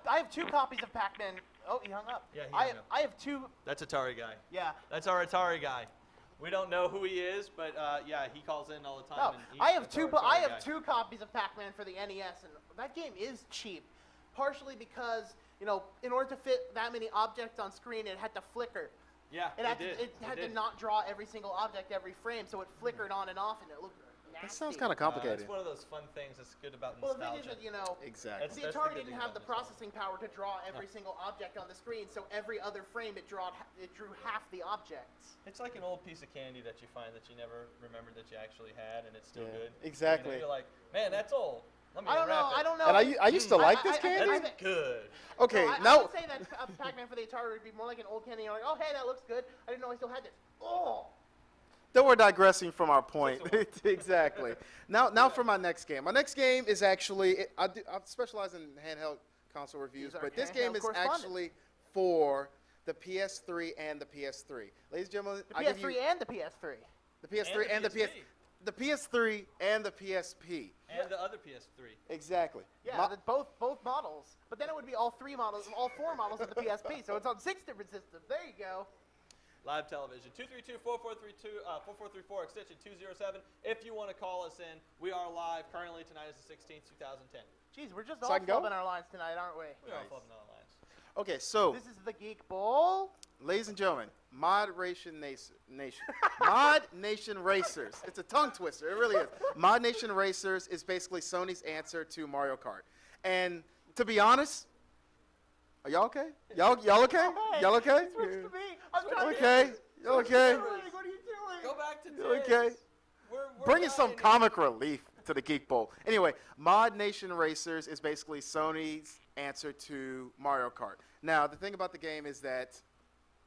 B: I have 2 copies of Pac-Man. Oh, he hung up.
A: Yeah, he hung up.
B: I have 2.
A: That's Atari guy.
B: Yeah.
A: That's our Atari guy. We don't know who he is, but yeah, he calls in all the time.
B: No,
A: and
B: I have 2. I have
A: guy.
B: 2 copies of Pac-Man for the NES, and that game is cheap. Partially because in order to fit that many objects on screen, it had to flicker.
A: Yeah,
B: it had to not draw every single object every frame, so it flickered on and off, and it looked nasty.
F: That sounds kind of complicated.
A: It's one of those fun things that's good about
B: Well,
A: nostalgia.
B: the thing is that,
F: Exactly.
B: the Atari didn't have the processing power to draw every single object on the screen, so every other frame it drew half the objects.
A: It's like an old piece of candy that you find that you never remembered that you actually had, and it's still good.
F: Exactly.
A: You're like, man, that's old. Let me
B: I don't know.
F: And I used to like this candy.
A: That's good.
F: Okay,
B: I
F: now.
B: would say that Pac-Man for the Atari would be more like an old candy. You're like, oh, hey, that looks good. I didn't know I still had this. Oh.
F: Then we're digressing from our point. Exactly. Now for my next game. My next game is actually I specialize in handheld console reviews, but this game is actually for the PS3 and the PS3. Ladies and gentlemen,
B: the PS3 and the PS3.
F: The PS3 and the PS. The PS3 and the PSP.
A: And the other PS3.
F: Exactly.
B: Yeah, both models. But then it would be all 4 models of the PSP. So it's on 6 different systems. There you go.
A: Live television, 232-4434, extension 207. If you want to call us in, we are live. Currently, tonight is the 16th, 2010.
B: Jeez, we're just all flubbing our lines tonight, aren't we?
A: We are flubbing our lines.
F: Okay, so.
B: This is the Geek Bowl.
F: Ladies and gentlemen, Mod Nation. Mod Nation Racers. It's a tongue twister. It really is. Mod Nation Racers is basically Sony's answer to Mario Kart. And to be honest, are y'all okay? Y'all okay? Y'all okay?
B: Switch to me. I'm trying
F: okay? Y'all okay?
B: What are you doing?
A: Go back to
F: Y'all okay?
A: We're
F: Bringing some comic relief to the Geek Bowl. Anyway, Mod Nation Racers is basically Sony's answer to Mario Kart. Now, the thing about the game is that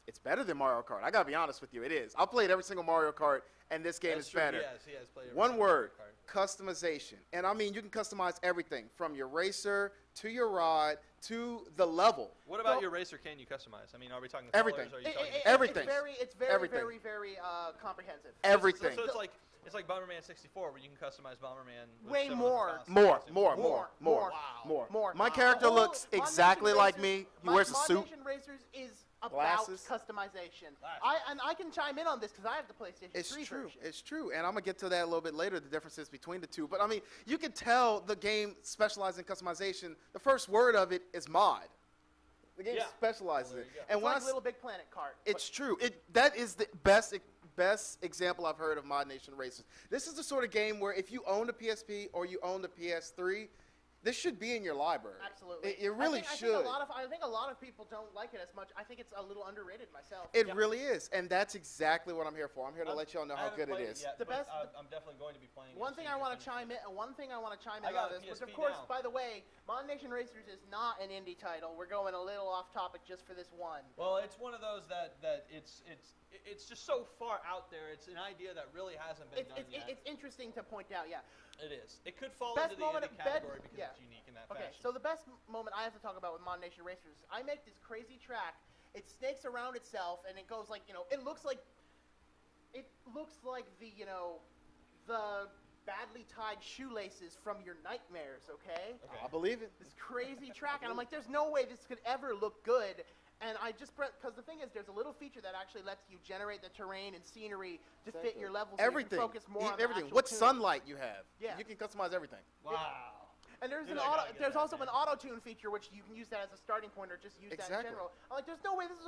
F: it's better than Mario Kart. I gotta be honest with you, it is. I've played every single Mario Kart, and this game is better.
A: He has played every
F: One word, customization. And I mean, you can customize everything from your racer to your rod to the level.
A: What about your racer? Can you customize? I mean, are we talking
F: everything?
A: Colors, or are you talking
F: everything.
B: It's very comprehensive.
F: Everything.
A: So it's like Bomberman 64, where you can customize Bomberman.
B: Way more.
F: More. My character looks exactly like me. He wears a suit.
B: Mod Nation Racers is about customization. I can chime in on this because I have the PlayStation 3 version.
F: It's true, and I'm gonna get to that a little bit later. The differences between the two, but I mean, you can tell the game specializes in customization. The first word of it is mod. The game specializes in it, and
B: it's like Little Big Planet kart.
F: It's true. That is the best example I've heard of Mod Nation Racers. This is the sort of game where if you own the PSP or you own the PS3, this should be in your library.
B: Absolutely.
F: It really should.
B: I think a lot of people don't like it as much. I think it's a little underrated myself.
F: It really is, and that's exactly what I'm here for. I'm here to let y'all know how good it is.
A: Yet, I'm definitely going to be playing.
B: One thing I want to chime in on this, which of course, by the way, Mod Nation Racers is not an indie title. We're going a little off topic just for this one.
A: Well, it's one of those that it's just so far out there. It's an idea that really hasn't been done yet.
B: It's interesting to point out, yeah.
A: It is. It could fall into the indie category because it's unique in that fashion.
B: Okay, so the best moment I have to talk about with Mod Nation Racers, I make this crazy track. It snakes around itself, and it goes like, it looks like the badly tied shoelaces from your nightmares, okay?
F: I believe it.
B: This crazy track, and I'm like, there's no way this could ever look good. And I just because the thing is, there's a little feature that actually lets you generate the terrain and scenery to fit your levels.
F: Everything.
B: So you can focus more on
F: everything.
B: The
F: what sunlight you have.
B: Yeah.
F: You can customize everything.
A: Wow.
B: And there's also an auto tune feature, which you can use that as a starting point or just use that in general. I'm like, there's no way this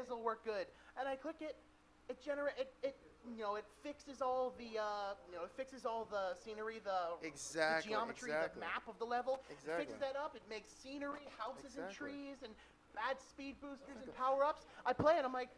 B: will work good. And I click it, it fixes all the scenery, the geometry, the map of the level.
F: Exactly.
B: It fixes that up. It makes scenery, houses and trees, and bad speed boosters and power-ups. I play it, I'm like,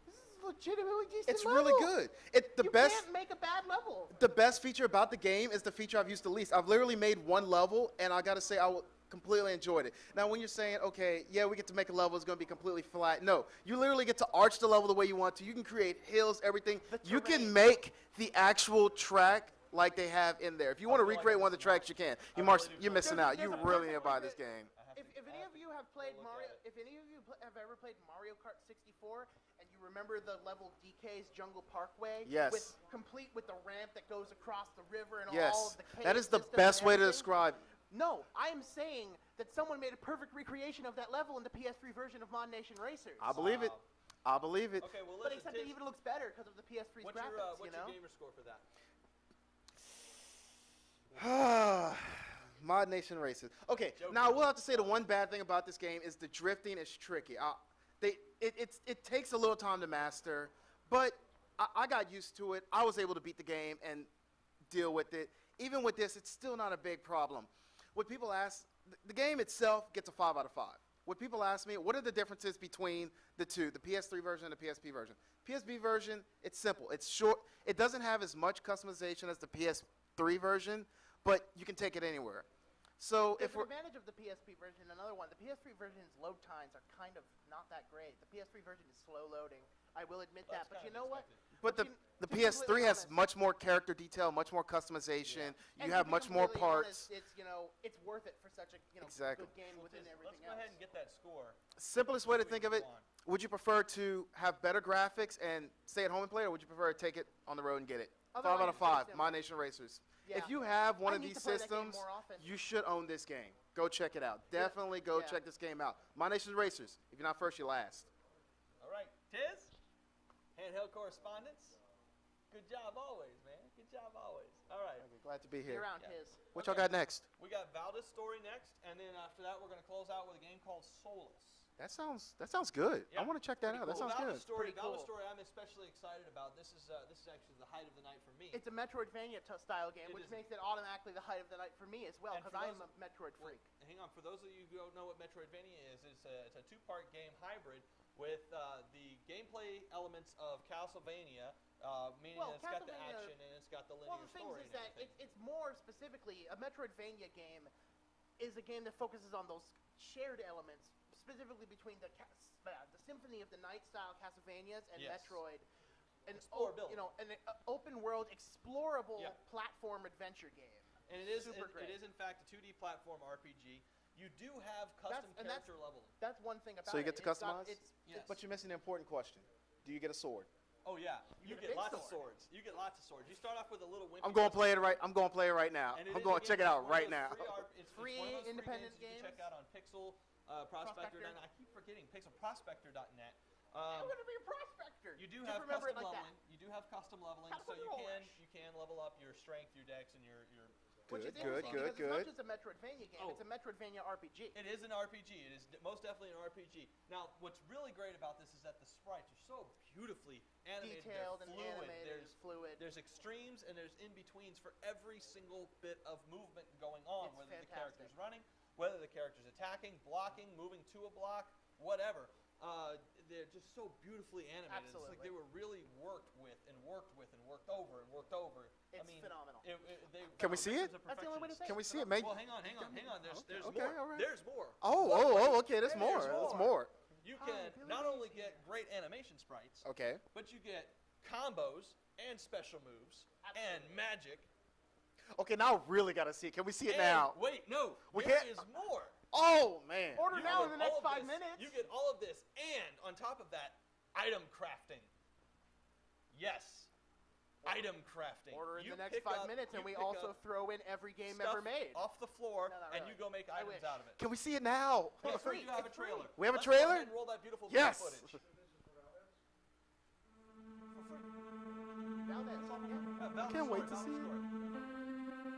B: this is legitimately decent
F: It's
B: level.
F: really good.
B: You can't make a bad level.
F: The best feature about the game is the feature I've used the least. I've literally made one level, and I got to say I completely enjoyed it. Now, when you're saying, okay, yeah, we get to make a level, it's going to be completely flat. No, you literally get to arch the level the way you want to. You can create hills, everything. You can make the actual track like they have in there. If you want to recreate one of the tracks, you can. You're missing out. You really need to buy this game.
B: If any of you have played
A: look
B: Mario,
A: at it.
B: if any of you have ever played Mario Kart 64 and you remember the level DK's Jungle Parkway,
F: Yes.
B: complete with the ramp that goes across the river and all
F: Yes.
B: of the cave
F: That is the
B: systems
F: best
B: and
F: way to
B: everything?
F: describe.
B: No, I am saying that someone made a perfect recreation of that level in the PS3 version of Mod Nation Racers.
F: I believe it. I believe it.
A: Okay, well,
B: But
A: listen,
B: except it even looks better because of the PS3's
A: what's
B: graphics,
A: your,
B: you
A: what's
B: know?
A: your gamer score for that?
F: Mod Nation Races. Okay,
A: Joking.
F: now I will have to say the one bad thing about this game is the drifting is tricky. It takes a little time to master, but I got used to it. I was able to beat the game and deal with it. Even with this, it's still not a big problem. What people ask, the game itself gets a 5 out of 5. What people ask me, what are the differences between the two, the PS3 version and the PSP version? PSP version, it's simple. It's short. It doesn't have as much customization as the PS3 version, but you can take it anywhere. So
B: There's
F: if
B: an
F: we're
B: advantage of the PSP version. Another one, the PS3 version's load times are kind of not that great. The PS3 version is slow loading. I will admit
A: That's
B: that. But
A: kind
B: you
A: of
B: know what?
A: expected.
F: But
B: to
F: the
B: be completely
F: PS3 has
B: honest-
F: much more character detail, much more customization.
A: Yeah.
F: You
B: and to
F: have
B: be
F: much more
B: completely
F: parts.
B: honest, it's it's worth it for such a
F: Exactly.
B: good game within
A: Let's
B: everything
A: go
B: else.
A: ahead and get that score.
F: Simplest way to think of it,
A: Go on.
F: would you prefer to have better graphics and stay at home and play, or would you prefer to take it on the road and get it? 5
B: Otherwise,
F: out of
B: it's very
F: 5,
B: simple.
F: My Nation Racers.
B: Yeah.
F: If you have one
B: I
F: of
B: need
F: these
B: to play that game
F: systems,
B: more often.
F: you should own this game. Go check it out.
B: Yeah.
F: Definitely go
B: Yeah.
F: check this game out. My Nation Racers. If you're not first, you're last.
A: All right, Tiz, handheld correspondence. Good job always, man. Good job always. All right.
F: Okay, glad to be
B: Be
F: here.
B: around
A: Yeah.
B: his.
F: What
A: Okay.
F: y'all got next?
A: We got Valdis Story next, and then after that, we're going to close out with a game called Solus.
F: That sounds good.
A: Yeah.
F: I want to check that out. That
A: Well,
F: sounds
A: Valdis
F: good.
A: Story,
B: Pretty cool.
A: Valdis Story, I'm especially excited about. This is actually the height of the night for me.
B: It's a Metroidvania style game,
A: It
B: which
A: is.
B: makes it automatically the height of the night for me as well,
A: And
B: because
A: for
B: I am
A: those-
B: a Metroid
A: Well,
B: freak.
A: hang on. For those of you who don't know what Metroidvania is, it's a two-part game hybrid with the gameplay elements of Castlevania, meaning
B: Well,
A: that it's got the
B: Castlevania-
A: action and it's got the linear
B: Well, the thing
A: story
B: is
A: and
B: that
A: everything.
B: it's more specifically a Metroidvania game is a game that focuses on those shared elements, specifically between the Symphony of the Night style Castlevanias and
A: Yes.
B: Metroid. An
A: Explorability.
B: an open world explorable
A: Yeah.
B: platform adventure game.
A: And it is
B: super
A: it
B: great.
A: is in fact a 2D platform RPG. You do have custom
B: and that's-
A: character leveling.
B: That's one thing about it.
F: So you get to
B: It's got-
F: customize?
A: Yes.
F: But you're missing an important question. Do you get a sword?
A: Oh yeah,
B: You
A: you
B: get a
A: get
B: big
A: lots of
B: sword.
A: swords. You get lots of swords. You start off with a little wimpy.
F: I'm going to
A: pistol.
F: play it right. I'm going to play it right now.
A: And it
F: I'm
A: is,
F: going to
A: again,
F: check it
A: it's
F: out
A: one of
F: right
A: those
F: now.
A: It's
B: Free
A: one of those
B: independent
A: free games you can check
B: games.
A: out on Pixel Prospector.
B: Prospector.
A: And I keep forgetting pixelprospector.net.
B: I'm gonna be a prospector.
A: You do
B: Just
A: have
B: remember
A: custom
B: it like
A: leveling.
B: that.
A: You do have custom leveling,
B: Kind of
A: so
B: a
A: you
B: roll
A: can
B: rush.
A: you can level up your strength, your dex, and your.
B: Which is
F: Good,
B: interesting
F: good,
B: because
F: good.
B: it's not just a Metroidvania game;
A: Oh.
B: it's a Metroidvania RPG.
A: It is an RPG. It is most definitely an RPG. Now, what's really great about this is that the sprites are so beautifully animated.
B: Detailed
A: they're
B: and
A: fluid.
B: animated,
A: There's
B: fluid.
A: There's extremes and there's in-betweens for every single bit of movement going on,
B: It's
A: whether the
B: fantastic.
A: character's running, whether the character's attacking, blocking, moving to a block, whatever. They're just so beautifully animated. It's like
B: Absolutely.
A: they were really worked with and worked over and worked over.
B: It's
A: I mean,
B: phenomenal.
F: Can we see it?
B: That's the only way to say
F: Can we
B: it.
F: see it, mate?
A: Well, hang on. There's
F: Okay,
A: more.
F: all right.
A: There's more.
F: Oh, okay. There's more.
A: There's
F: There's
A: more.
F: more.
A: You
B: Hi,
A: can
B: Billy
A: not
B: D's
A: only
B: here.
A: get great animation sprites,
F: Okay.
A: but you get combos and special moves and
B: Absolutely.
A: magic.
F: Okay, now I really got to see it. Can we see it
A: And
F: now?
A: wait, no,
F: We
A: there
F: can't-
A: is more.
F: Oh, man.
B: Order
A: You
B: now
A: get
B: in the next
A: all of
B: 5
A: this.
B: minutes.
A: You get all of this, and on top of that, item crafting. Yes, item crafting.
B: Order in
A: You
B: the next
A: pick
B: 5
A: up-
B: minutes,
A: you
B: and we
A: pick
B: also
A: up
B: throw in every game
A: stuff
B: ever made.
A: off the floor,
B: No, not
A: and
B: really.
A: you go make
B: I
A: items
B: wish.
A: out of it.
F: Can we see it now?
A: Yeah, so
B: free.
A: you have a
B: It's free.
A: trailer.
F: We have a
A: Let's go ahead
F: trailer?
A: and roll that beautiful
F: Yes.
A: footage.
B: Now that's all, yeah.
A: Valdis
F: Can't wait
A: Story,
F: to see
A: Valdis
F: it.
A: Story.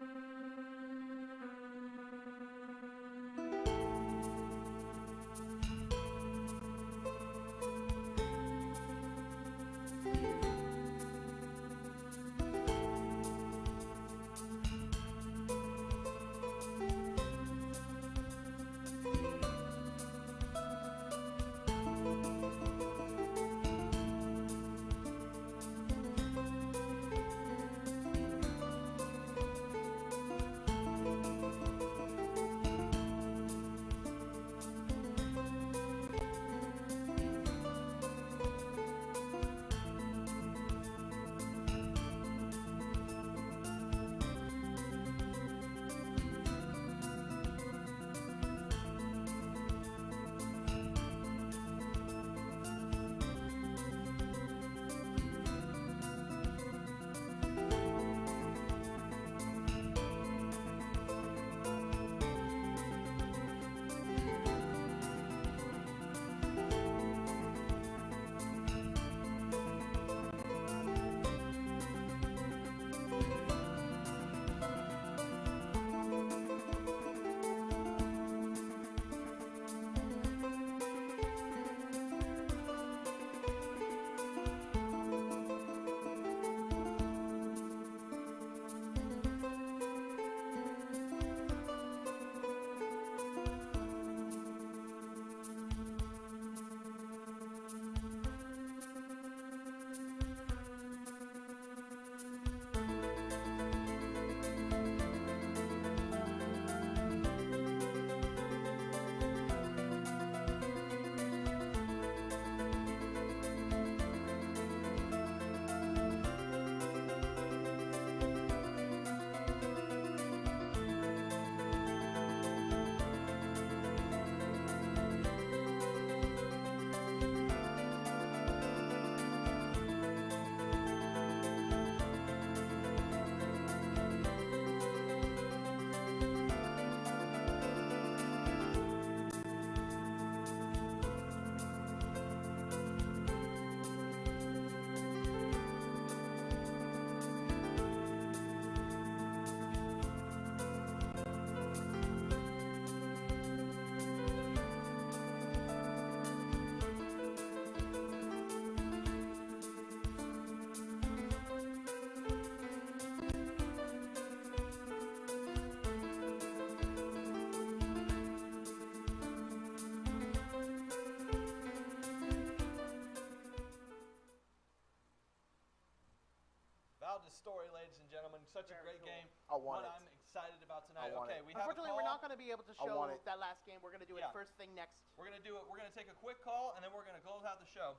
A: such a great
B: cool.
A: game.
F: I want
A: What
F: it.
A: I'm excited about tonight.
F: I want
A: Okay,
F: it.
A: we have a
B: Unfortunately,
A: call.
B: we're not going to be able to
F: I want
B: show
F: it.
B: that last game. We're going to do it
A: Yeah.
B: first thing next.
A: We're gonna do it. We're gonna take a quick call, and then we're gonna close out the show.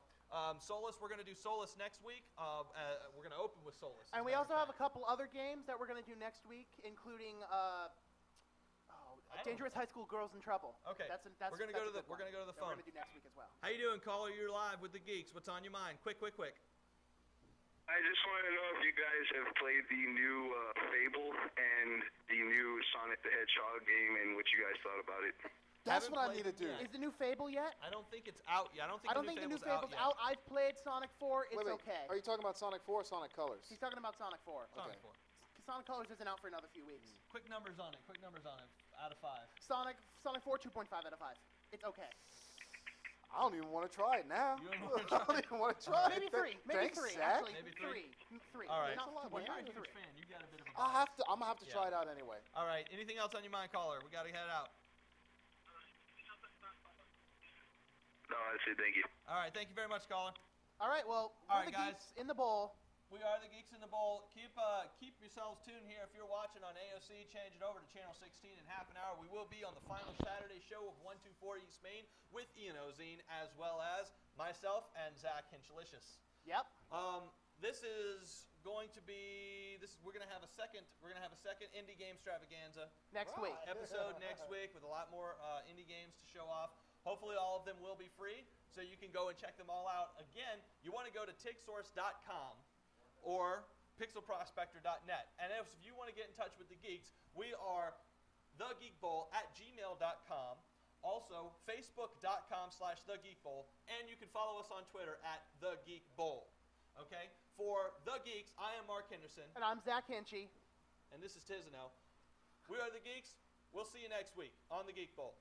A: Solus, we're gonna do Solus next week. We're gonna open with Solus.
B: And we also have a couple other games that we're going to do next week, including Dangerous High School Girls in Trouble.
A: Okay.
B: That's
A: we're gonna
B: that's
A: go
B: a
A: to the
B: good one
A: we're gonna go to the
B: that
A: phone.
B: We're going to do next week as well.
A: How you doing, caller? You're live with the Geeks. What's on your mind? Quick.
H: I just want to know if you guys have played the new Fable and the new Sonic the Hedgehog game and what you guys thought about it.
F: That's
A: Haven't
F: what I
A: played
F: need to
A: it
F: do.
A: yet.
B: Is the new Fable yet?
A: I don't think it's out yet. I don't think
B: I don't think the new Fable's out. I've played Sonic 4. It's
F: Wait,
B: okay.
F: Are you talking about Sonic 4 or Sonic Colors?
B: He's talking about Sonic 4.
A: Sonic
F: Okay.
A: 4.
B: Sonic Colors isn't out for another few weeks.
A: Quick numbers on it. Out of 5.
B: Sonic 4, 2.5 out of 5. It's okay.
F: I don't even want to try it now.
A: You don't even wanna try
F: I don't even want to try
B: Maybe
F: it.
B: 3. Maybe
F: Thanks,
B: 3.
F: Zach.
B: Actually,
A: Maybe
B: 3.
A: All right.
B: Not
F: That's a lot,
B: 2.5,
F: man.
A: You're a huge
B: 3.
A: fan. You got a bit of a.
F: I'm gonna have to
A: Yeah.
F: try it out anyway.
A: All right. Anything else on your mind, caller? We gotta head out.
H: No, that's it. Thank you.
A: All right. Thank you very much, caller.
B: All right, well,
A: All
B: we're
A: right,
B: the
A: guys.
B: Geeks in the bowl.
A: We are the Geeks in the Bowl. Keep yourselves tuned here. If you're watching on AOC, change it over to Channel 16 in half an hour. We will be on the final Saturday show of 124 East Main with Ian Ozine, as well as myself and Zach Hinchlicious.
B: Yep.
A: This is going to be we're gonna have a second indie game extravaganza
B: Next week.
A: episode next week with a lot more indie games to show off. Hopefully all of them will be free, so you can go and check them all out. Again, you want to go to tigsource.com or pixelprospector.net. And if you want to get in touch with the Geeks, we are thegeekbowl@gmail.com. Also, facebook.com/thegeekbowl. And you can follow us on Twitter @thegeekbowl. Okay? For The Geeks, I am Mark Henderson.
B: And I'm Zach Hinchy.
A: And this is Tizano. We are the Geeks. We'll see you next week on the Geek Bowl.